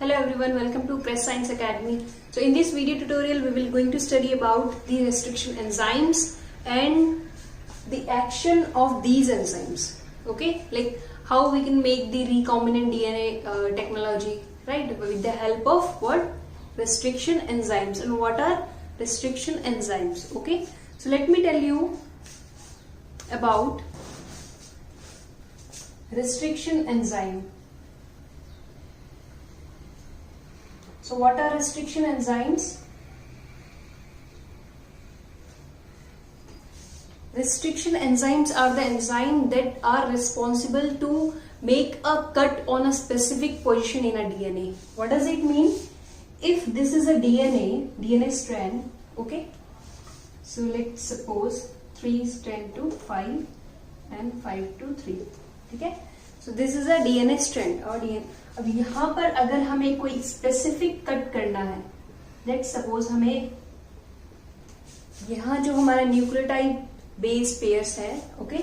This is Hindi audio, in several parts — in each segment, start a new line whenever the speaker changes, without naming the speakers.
Hello everyone, welcome to Press Science Academy. So in this video tutorial we will going to study about the restriction enzymes and the action of these enzymes. Okay, like how we can make the recombinant DNA technology, right, with the help of what? Restriction enzymes. And what are restriction enzymes? Okay, so let me tell you about restriction enzyme. So what are restriction enzymes? Restriction enzymes are the enzymes that are responsible to make a cut on a specific position in a DNA. What does it mean? If this is a DNA strand, okay, so let's suppose 3 strand to 5 and 5 to 3, okay. So this is a DNA strand और DNA. अब यहाँ पर अगर हमें कोई स्पेसिफिक कट करना है, लेट्स सपोज हमें यहाँ जो हमारा न्यूक्लियोटाइड बेस पेयर्स है, ओके,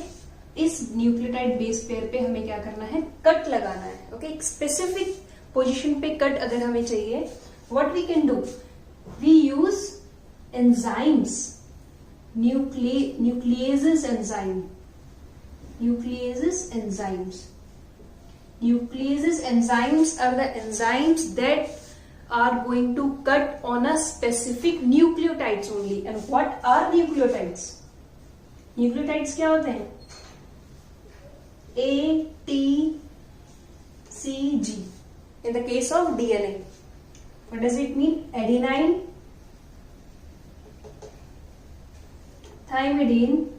इस न्यूक्लियोटाइड बेस पेयर पे हमें क्या करना है? कट लगाना है, ओके। एक स्पेसिफिक पोजीशन पे कट अगर हमें चाहिए, what we can do? We use enzymes, nucleases enzyme, nucleases enzymes. Nucleases enzymes are the enzymes that are going to cut on a specific nucleotides only. And what are nucleotides? Nucleotides क्या होते हैं? A, T, C, G. In the case of DNA, what does it mean? Adenine, thymidine,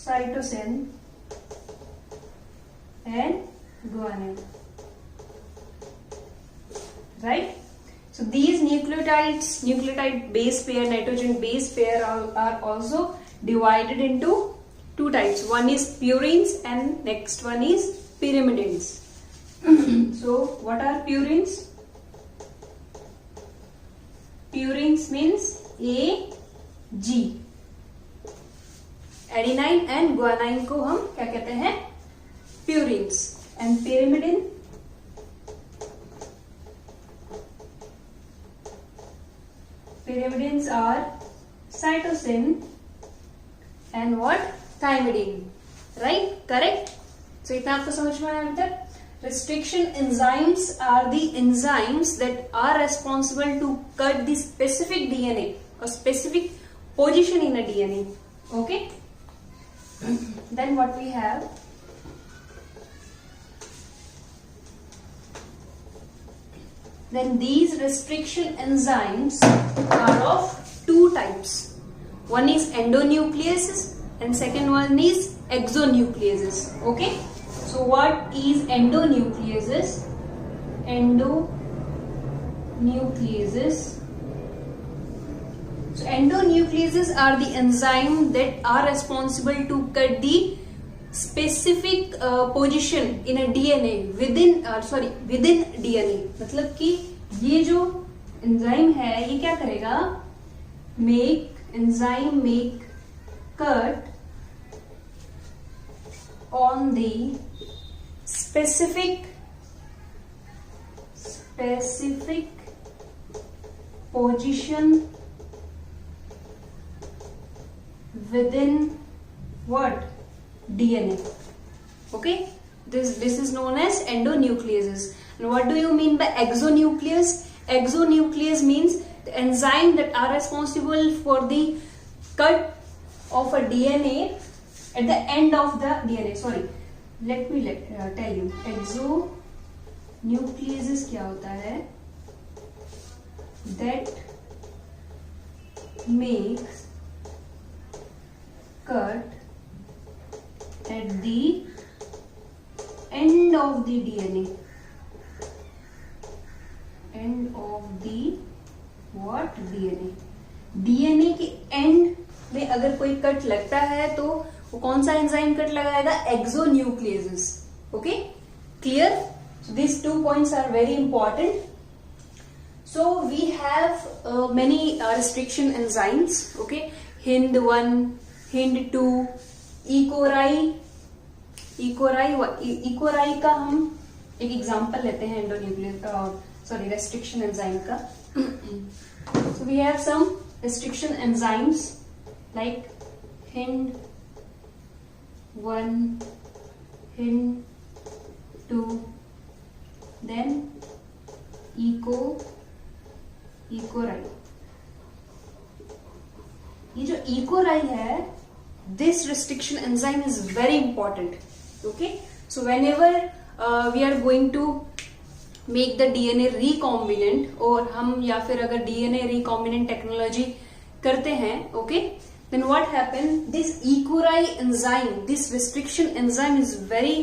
cytosine and guanine, right? So these nucleotide base pair, nitrogen base pair are also divided into two types. One is purines and next one is pyrimidines. So what are purines? Purines means A, G. Adenine and guanine को हम क्या कहते हैं? Purines. And pyrimidine, pyrimidines are cytosine and what? Thymidine. Right? Correct? So इतना आपको समझ में आया अभी तक? Restriction enzymes are the enzymes that are responsible to cut the specific DNA or specific position in a DNA. Okay? Then what we have? Then these restriction enzymes are of two types. One is endonucleases and second one is exonucleases. Okay? So what is endonucleases? Endonucleases. So endonucleases are the enzymes that are responsible to cut the specific position in a DNA within DNA. मतलब कि ये जो एंजाइम है ये क्या करेगा? Make cut on the specific position within what? DNA. Okay, this is known as endonucleases. And what do you mean by exonuclease? Exonuclease means the enzyme that are responsible for the cut of a DNA at the end of the DNA. Sorry, let me tell you. Exonucleases क्या होता है? That makes cut at the end of the DNA. End of the what? DNA. DNA के end में अगर कोई कट लगता है तो वो कौन सा एंजाइम कट लगाएगा? Exonucleases. Okay, clear? So these 2 points are very important. So we have many restriction enzymes. Okay, Hind1, Hind2, E. coli, इकोराई का हम एक एग्जांपल लेते हैं रेस्ट्रिक्शन एंजाइम का. So we have some restriction enzymes like Hind1, Hind2, then इकोराई. ये जो इकोराई है, this restriction enzyme is very important. Okay, so whenever we are going to make the DNA recombinant, और हम या फिर अगर DNA recombinant टेक्नोलॉजी करते हैं, okay, then what happen, this इकोराई enzyme, this restriction enzyme is very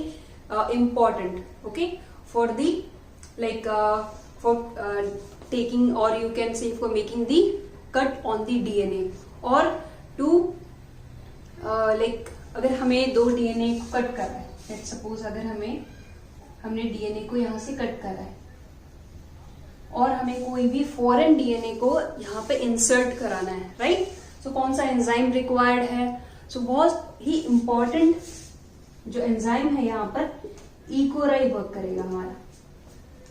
important, okay, for the for taking, or you can say for making the cut on the DNA, or to अगर हमें दो DNA को कट कर रहा है, लेट्स सपोज अगर हमने DNA को यहाँ से कट करा है और हमें कोई भी फॉरेन DNA को यहाँ पे इंसर्ट कराना है, राइट. सो कौन सा एंजाइम रिक्वायर्ड है? सो बहुत ही इंपॉर्टेंट जो एंजाइम है यहाँ पर इकोराई वर्क करेगा हमारा.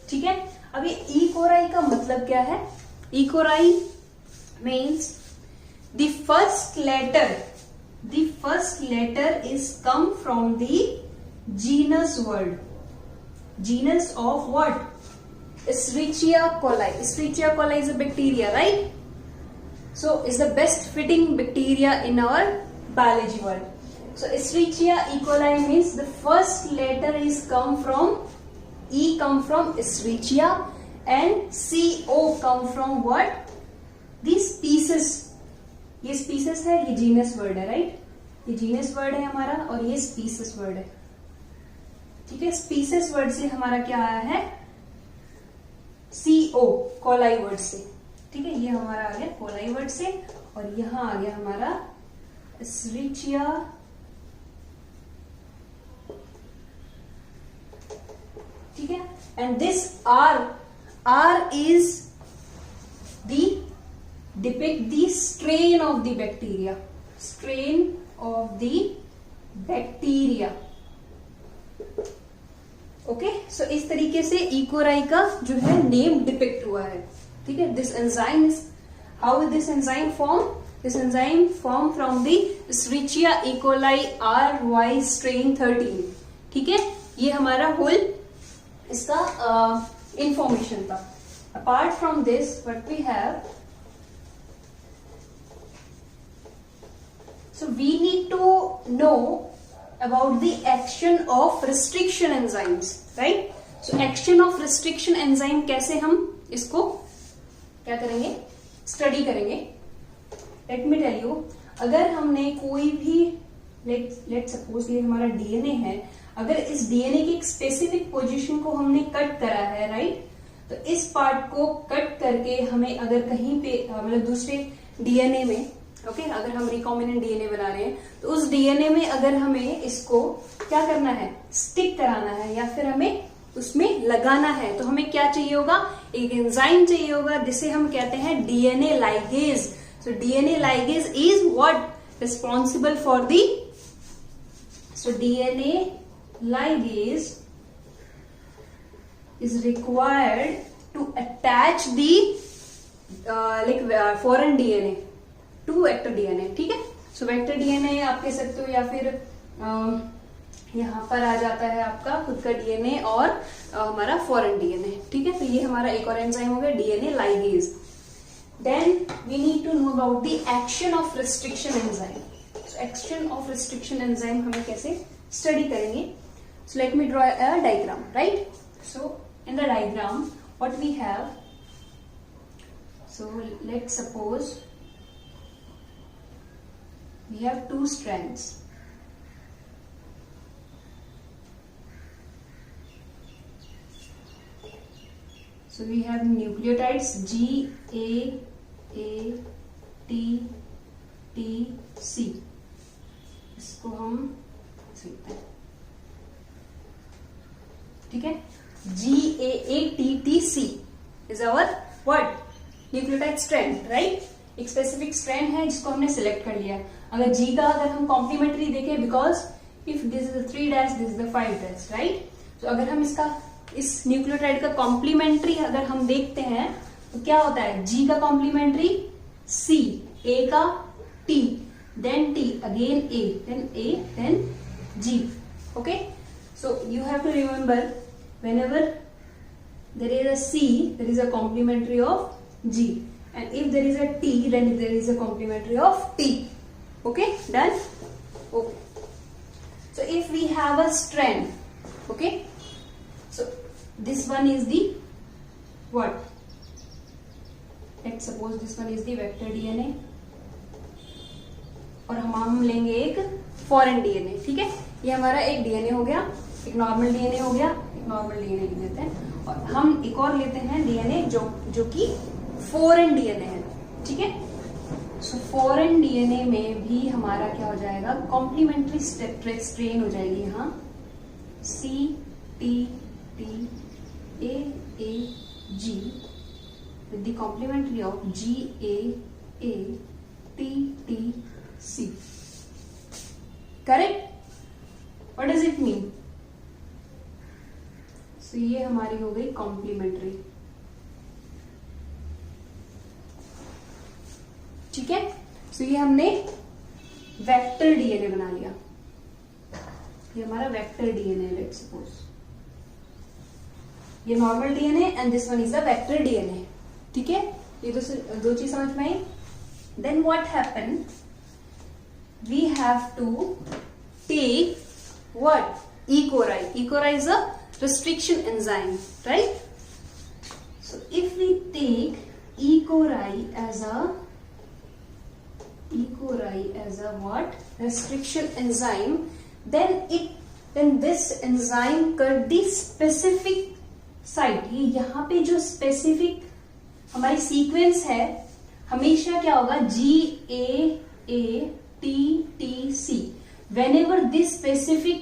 ठीक है. अब ये इकोराई का मतलब क्या है? इकोराई means the first letter is come from the genus word. Genus of what? Escherichia coli. Escherichia coli is a bacteria, right? So it's the best fitting bacteria in our biology world. So Escherichia E. coli means the first letter is come from Escherichia, and CO come from what? These species. ये स्पीसीज है, ये जीनस वर्ड है, राइट. ये जीनस वर्ड है हमारा और ये स्पीसीज वर्ड है. ठीक है. स्पीसीज वर्ड से हमारा क्या आया है? CO, कोलाई वर्ड से. ठीक है. ये हमारा आ गया कोलाई वर्ड से, और यहां आ गया हमारा एस्चेरिचिया. ठीक है. And this R is the depict the strain of the bacteria. Okay. So इस तरीके से इकोराई का जो है नेम डिपिक्ट हुआ है. ठीक है. This enzyme is how this enzyme form? This enzyme form from the Escherichia E. coli RY strain 13. ठीक है. ये हमारा होल इसका इंफॉर्मेशन था. Apart from this what we have, so we need to know about the action of restriction enzymes, right? So action of restriction enzyme कैसे हम इसको क्या करेंगे? स्टडी करेंगे. Let me tell you. अगर हमने कोई भी लेट सपोज ये हमारा DNA है, अगर इस DNA की एक स्पेसिफिक पोजीशन को हमने कट करा है, राइट, तो इस पार्ट को कट करके हमें अगर कहीं पे मतलब दूसरे DNA में, ओके, अगर हम रिकॉम्बिनेंट DNA बना रहे हैं, तो उस DNA में अगर हमें इसको क्या करना है? स्टिक कराना है या फिर हमें उसमें लगाना है, तो हमें क्या चाहिए होगा? एक एंजाइम चाहिए होगा जिसे हम कहते हैं DNA ligase. So DNA ligase is what? Responsible for the. So DNA ligase is required to attach the foreign DNA to vector DNA. ठीक है. सो वेक्टर DNA आप कह सकते हो, या फिर यहां पर आ जाता है आपका खुद का DNA और हमारा फॉरेन DNA. ठीक है. तो ये हमारा एक और एंजाइम हो गया DNA ligase. Then we need to know about the action of restriction enzyme. So action of restriction enzyme हमें कैसे स्टडी करेंगे? So let me draw a diagram, right. So in the diagram what we have, so let's suppose we have two strands. So we have nucleotides GAATTC. इसको हम सीखते हैं. ठीक है. GAATTC is our what? Nucleotide strand, right? एक स्पेसिफिक स्ट्रैंड है जिसको हमने सिलेक्ट कर लिया. अगर G का अगर हम कॉम्प्लीमेंट्री देखें, because if this is the 3 dash, this is the 5 dash, right. तो अगर हम इस न्यूक्लियोटाइड का कॉम्प्लीमेंट्री अगर हम देखते हैं तो क्या होता है, G का कॉम्प्लीमेंट्री C, A का T, then T, again A, then G. Okay, so you have to remember whenever there is a C, there is a complementary of G, and if there is a T, then there is a complementary of T. Okay, done. Okay, so if we have a strand, okay, so this one is the what? Let's suppose this one is the vector DNA और हम लेंगे एक फॉरेन डीएनए, ठीक है। ये हमारा एक डीएनए हो गया, एक नॉर्मल डीएनए हो गया, एक नॉर्मल डीएनए लिख देते हैं, और हम एक और लेते हैं डीएनए जो कि फॉरेन डीएनए है, ठीक है। सो फॉरेन डीएनए में भी हमारा क्या हो जाएगा, कॉम्प्लीमेंट्री स्ट्रेन हो जाएगी यहाँ C T T A A G with the complementary of G A A T T C. Correct? What does it mean? So ये हमारी हो गई कॉम्प्लीमेंट्री, ठीक है। सो ये हमने वेक्टर डीएनए बना लिया, ये हमारा वेक्टर डीएनए, लेट्स सपोज ये normal DNA and this one is a vector DNA, ठीक है। ये दो चीज समझ में आई। Then what happen, we have to take what, E. coli. E. coli is a restriction enzyme, right? So if we take E. coli as a what, restriction enzyme, then this enzyme cut the specific site. ये यहाँ पे जो स्पेसिफिक हमारी सीक्वेंस है हमेशा क्या होगा, GAATTC. Whenever this specific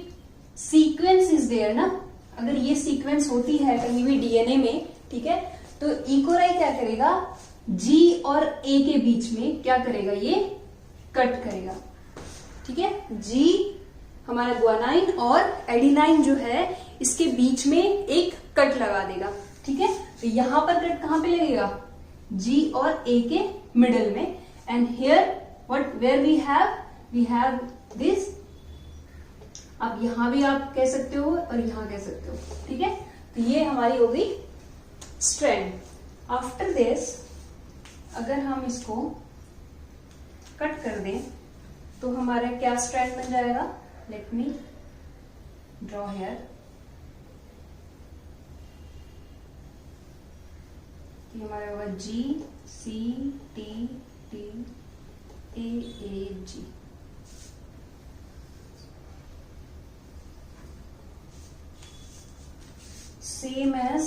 sequence is there ना, अगर ये सीक्वेंस होती है कहीं भी डीएनए में, ठीक है, तो E. coli क्या करेगा, G और A के बीच में क्या करेगा, ये कट करेगा, ठीक है। G हमारा ग्वानाइन और एडिनाइन जो है इसके बीच में एक कट लगा देगा, ठीक है। तो यहां पर कट कहां पे लगेगा, G और A के मिडल में, and here what, where we have this. अब यहां भी आप कह सकते हो और यहां कह सकते हो, ठीक है। तो ये हमारी हो गई स्ट्रैंड। आफ्टर दिस अगर हम इसको कट कर दें तो हमारा क्या स्ट्रैंड बन जाएगा, लेट मी ड्रॉ हेयर। ये हमारा होगा GCTTAAG। Same as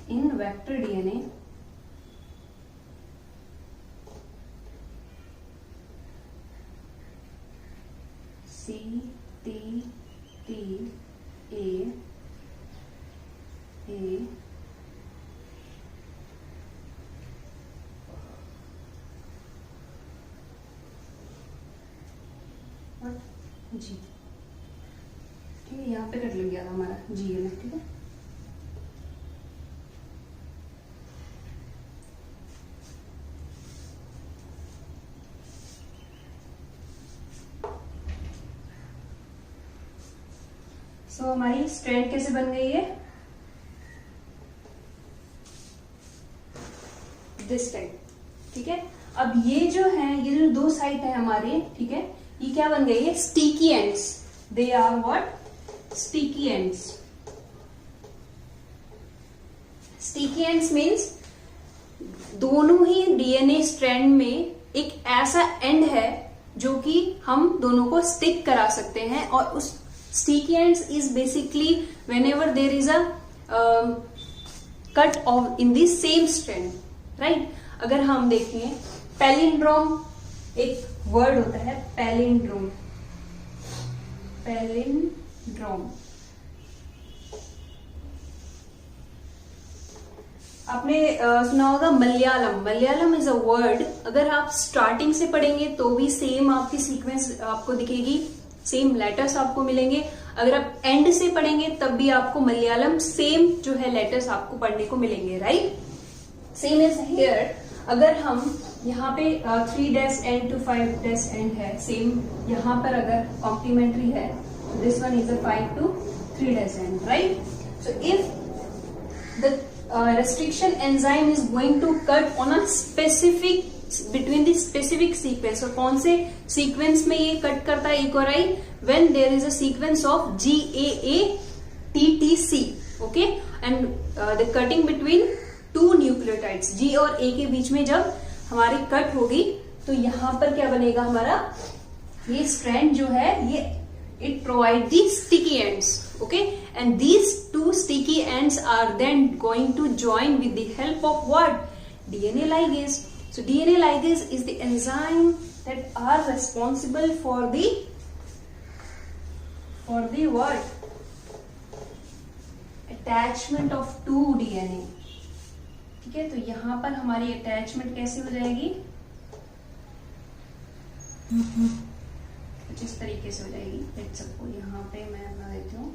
in vector DNA, CTTA जी, ठीक है। यहाँ पे कट लग गया था हमारा जी में, ठीक है। सो हमारी स्ट्रैंड कैसे बन गई है, दिस टाइप, ठीक है। अब ये जो है, ये जो दो साइड है हमारे, ठीक है, ये क्या बन गई है, sticky ends. They are what, sticky ends. Sticky ends means दोनों ही डीएनए स्ट्रैंड में एक ऐसा एंड है जो कि हम दोनों को स्टिक करा सकते हैं, और उस sticky ends is basically whenever there is a cut off in the same strand, right. अगर हम देखें पैलिंड्रोम एक वर्ड होता है, पैलिंड्रोम, पैलिंड्रोम। आपने सुना होगा Malayalam. Malayalam is a word, अगर आप स्टार्टिंग से पढ़ेंगे तो भी सेम आपकी सीक्वेंस आपको दिखेगी, सेम लेटर्स आपको मिलेंगे। अगर आप एंड से पढ़ेंगे तब भी आपको मलयालम सेम जो है लेटर्स आपको पढ़ने को मिलेंगे, राइट। सेम इज हियर, अगर हम यहाँ पे 3 एंड टू 5 एंड है, सेम यहाँ पर अगर कॉम्प्लीमेंट्री है, this one is a 5 to 3 and, right. So if the restriction enzyme is going to cut on a specific between the specific sequence, और कौन से सीक्वेंस में ये कट करता है E और I, when there is a sequence of GAA-TTC, okay, and the cutting between two nucleotides G और A के बीच में जब हमारी कट होगी तो यहाँ पर क्या बनेगा हमारा, ये स्ट्रैंड जो है ये it provide the sticky ends, okay, and these two sticky ends are then going to join with the help of what, DNA ligase. So DNA ligase is the enzyme that are responsible for the what, attachment of two DNA, ठीक है। तो यहां पर हमारी अटैचमेंट कैसे हो जाएगी, कुछ इस तरीके से हो जाएगी। लेट सपोज यहाँ पे मैं बना देती हूँ,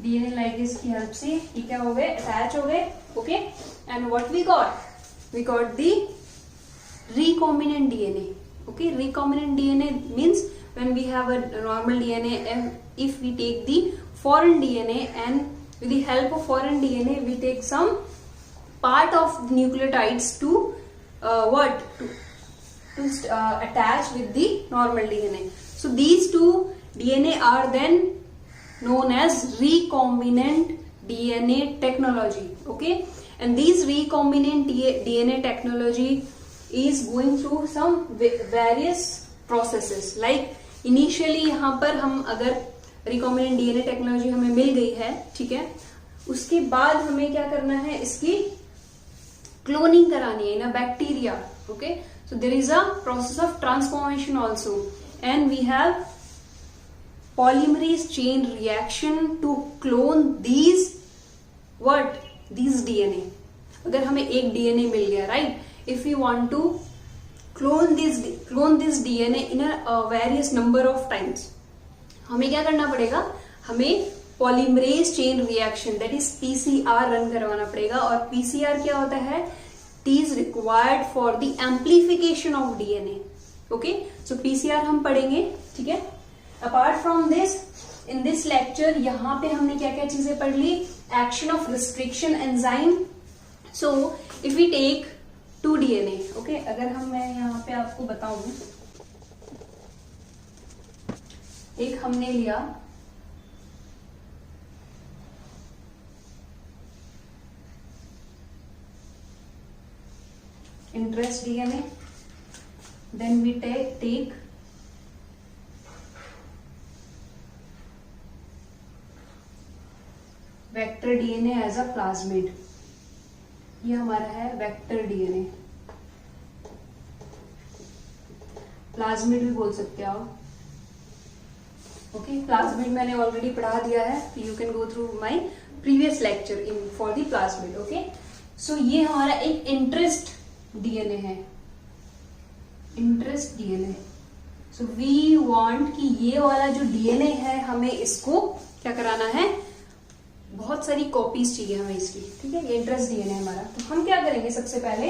डीएनए लाइगेज की हेल्प से ये क्या हो गए, अटैच हो गए, okay. And what we got the recombinant DNA, okay। recombinant DNA means when we have a normal DNA, and if we take the foreign DNA and with the help of foreign DNA we take some part of nucleotides to attach with the normal DNA. So these two DNA are then known as recombinant DNA technology, okay, and these recombinant DNA technology is going through some various processes, like initially यहाँ पर हम अगर recombinant DNA technology हमें मिल गई है, ठीक है, उसके बाद हमें क्या करना है, इसकी क्लोनिंग करानी है in a bacteria, okay। So there is a process of transformation also, and we have polymerase chain reaction to clone these DNA। अगर हमें एक DNA मिल गया, right, if we want to clone this DNA in a various number of times, हमें क्या करना पड़ेगा, हमें polymerase chain reaction that is PCR run करवाना पड़ेगा। और PCR क्या होता है, it is required for the amplification of DNA, okay। so PCR हम पढ़ेंगे, ठीक है। Apart from this, in this lecture यहाँ पे हमने क्या क्या चीजें पढ़ ली, action of restriction enzyme. So if we take 2 DNA, okay, अगर मैं यहाँ पे आपको बताऊं, एक हमने लिया interest DNA, then we take vector DNA as a plasmid, ये हमारा है वेक्टर DNA, प्लाज्मिड भी बोल सकते हो आप, ओके। प्लाज्मिड मैंने ऑलरेडी पढ़ा दिया है, you can go through my previous lecture in for the plasmid, okay. So ये हमारा एक इंटरेस्ट DNA है, interest DNA। So we want कि ये वाला जो DNA है हमें इसको क्या कराना है, बहुत सारी कॉपीज चाहिए हमें इसकी, ठीक है। ये इंटरेस्ट DNA है हमारा, तो हम क्या करेंगे, सबसे पहले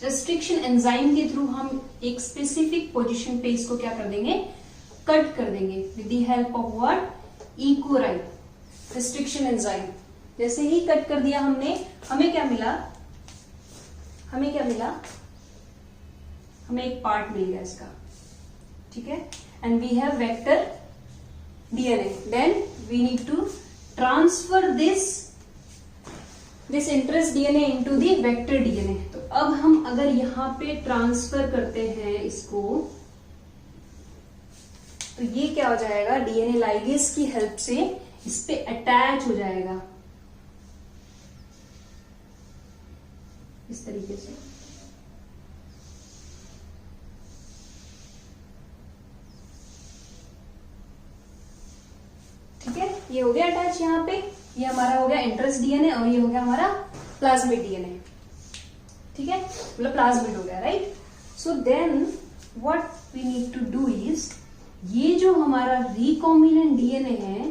रेस्ट्रिक्शन एंजाइम के थ्रू हम एक स्पेसिफिक पोजीशन पे इसको क्या कर देंगे, कट कर देंगे with the help of what, E को I रेस्ट्रिक्शन एंजाइम। जैसे ही कट कर दिया हमने, हमें क्या मिला, हमें एक पार्ट मिल गया इसका, ठीक है। And we have vector DNA, then we need to transfer this interest DNA into the vector DNA। तो अब हम अगर यहाँ पे ट्रांसफर करते हैं इसको, तो ये क्या हो जाएगा, डीएनए लाइगेज की हेल्प से इस पे अटैच हो जाएगा इस तरीके से। ठीक है, ये हो गया अटैच यहाँ पे, ये हमारा हो गया इंट्रेंस डीएनए और ये हो गया हमारा प्लाज्मिड डीएनए। ठीक है, मतलब प्लाज्मिड हो गया, right. So then what we need to do is, ये जो हमारा रिकॉम्बिनेंट डीएनए है,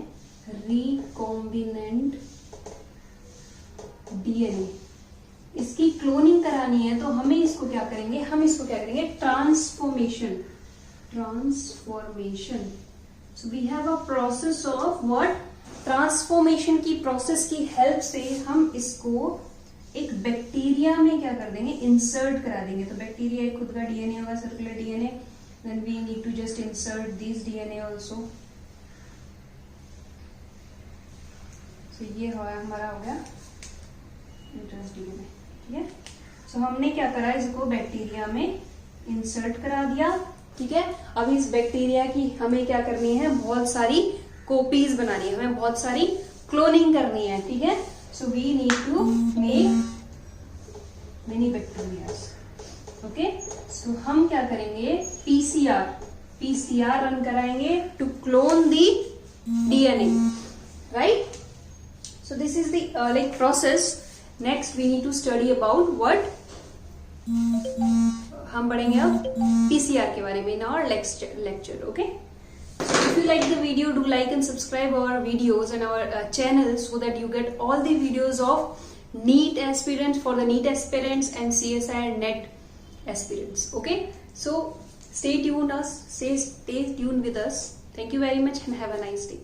रिकॉम्बिनेंट डीएनए, इसकी क्लोनिंग करानी है तो हमें इसको क्या करेंगे, हम इसको क्या करेंगे, transformation. So we have a process of what, transformation की प्रोसेस की हेल्प से हम इसको एक बैक्टीरिया में क्या कर देंगे, इंसर्ट करा देंगे। तो बैक्टीरिया एक खुद का डीएनए होगा, circular DNA, then we need to just insert this DNA also. So ये हमारा हो गया इंट्रेंस डीएनए। ठीक है, सो हमने क्या करा, इसको बैक्टीरिया में इंसर्ट करा दिया। ठीक है, अब इस बैक्टीरिया की हमें क्या करनी है, बहुत सारी कॉपीज बनानी है, हमें बहुत सारी क्लोनिंग करनी है। ठीक है, so we need to make many bacterias. Okay, so हम क्या करेंगे, पीसीआर रन कराएंगे to clone the DNA, right. So this is the like process. Next we need to study about what, हम पढ़ेंगे अब पीसीआर के बारे में in our lecture. Okay, so if you like the video, do like and subscribe our videos and our channel so that you get all the videos of NEET aspirants, for the NEET aspirants and CSI and NET aspirants. Okay, so stay tuned with us. Thank you very much and have a nice day.